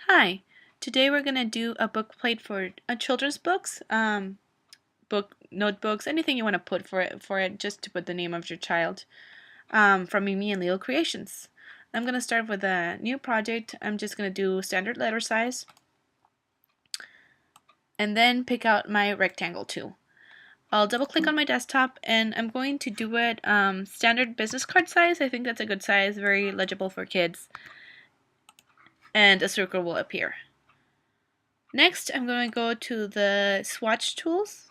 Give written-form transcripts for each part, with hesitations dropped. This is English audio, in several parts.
Hi, today we're gonna do a book plate for children's books, book notebooks, anything you want to put for it, just to put the name of your child. From Mimi and Leo Creations. I'm gonna start with a new project. I'm just gonna do standard letter size, and then pick out my rectangle tool. I'll double click on my desktop, and I'm going to do it standard business card size. I think that's a good size, very legible for kids, and a circle will appear. Next, I'm going to go to the swatch tools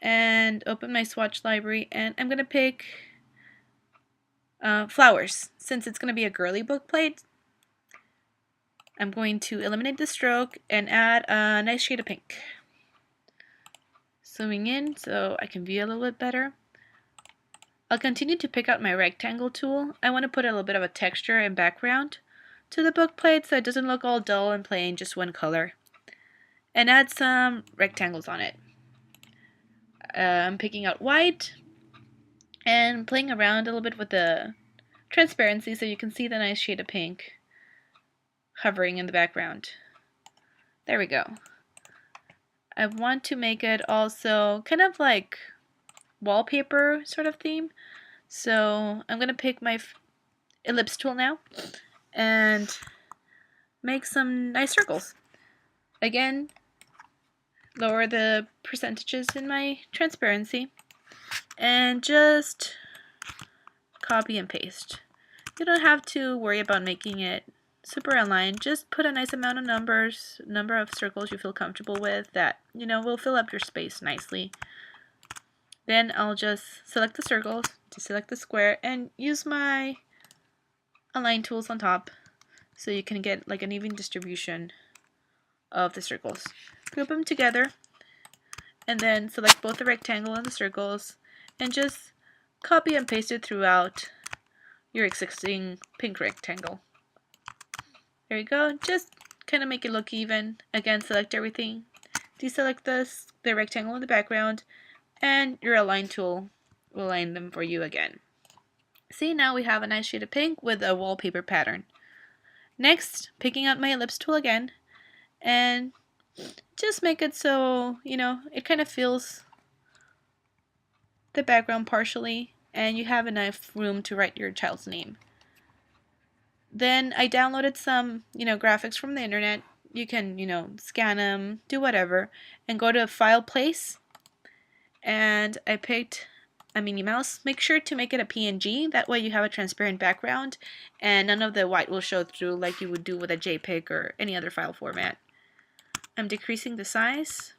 and open my swatch library, and I'm going to pick flowers. Since it's going to be a girly book plate, I'm going to eliminate the stroke and add a nice shade of pink. Zooming in so I can view a little bit better. I'll continue to pick out my rectangle tool. I want to put a little bit of a texture and background to the book plate so it doesn't look all dull and plain, just one color. And add some rectangles on it. I'm picking out white and playing around a little bit with the transparency so you can see the nice shade of pink hovering in the background. There we go. I want to make it also kind of like wallpaper sort of theme. So I'm going to pick my ellipse tool now and make some nice circles. Again, lower the percentages in my transparency and just copy and paste. You don't have to worry about making it super aligned. Just put a nice amount of number of circles you feel comfortable with that, will fill up your space nicely. Then I'll just select the circles, deselect the square, and use my align tools on top so you can get like an even distribution of the circles. Group them together and then select both the rectangle and the circles and just copy and paste it throughout your existing pink rectangle. There you go. Just kind of make it look even. Again, select everything, deselect the rectangle in the background, and your align tool will align them for you again. See, now we have a nice shade of pink with a wallpaper pattern. Next, picking out my ellipse tool again, and just make it so, it kind of fills the background partially, and you have enough room to write your child's name. Then I downloaded some, graphics from the internet. You can, scan them, do whatever, and go to File Place. And I picked a Minnie Mouse. Make sure to make it a PNG. That way you have a transparent background, and none of the white will show through like you would do with a JPEG or any other file format. I'm decreasing the size.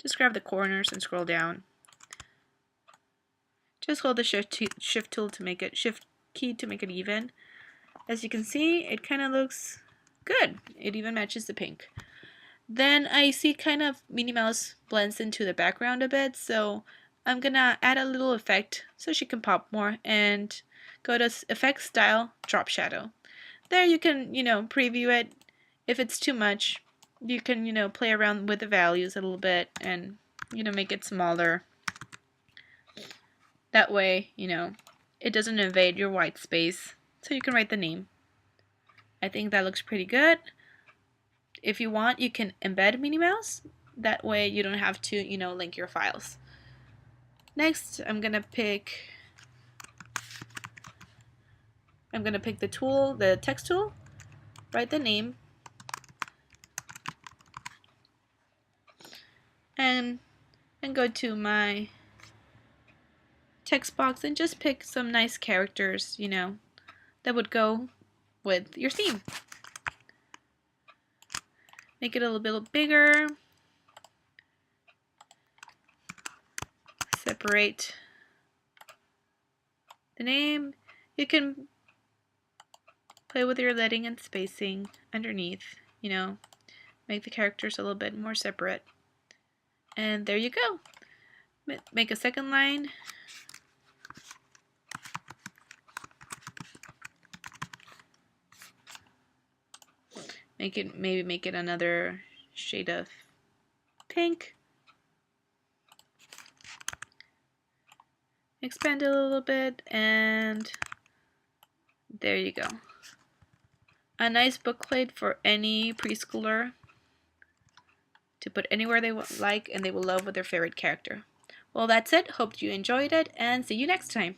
Just grab the corners and scroll down. Just hold the shift tool to make it, shift key to make it even. As you can see, it kind of looks good. It even matches the pink. Then I see kind of Minnie Mouse blends into the background a bit, so I'm gonna add a little effect so she can pop more and go to Effect Style, Drop Shadow. There you can, preview it. If it's too much, you can, play around with the values a little bit and, make it smaller. That way, it doesn't invade your white space, so you can write the name. I think that looks pretty good. If you want, you can embed Minnie Mouse. That way you don't have to, link your files. Next, I'm gonna pick the tool, the text tool, write the name, and go to my text box and just pick some nice characters, that would go with your theme. Make it a little bit bigger. Separate the name. You can play with your leading and spacing underneath, make the characters a little bit more separate. And there you go. Make a second line. Maybe make it another shade of pink. Expand it a little bit, and there you go. A nice bookplate for any preschooler to put anywhere they like and they will love with their favorite character. Well, that's it. Hope you enjoyed it and see you next time.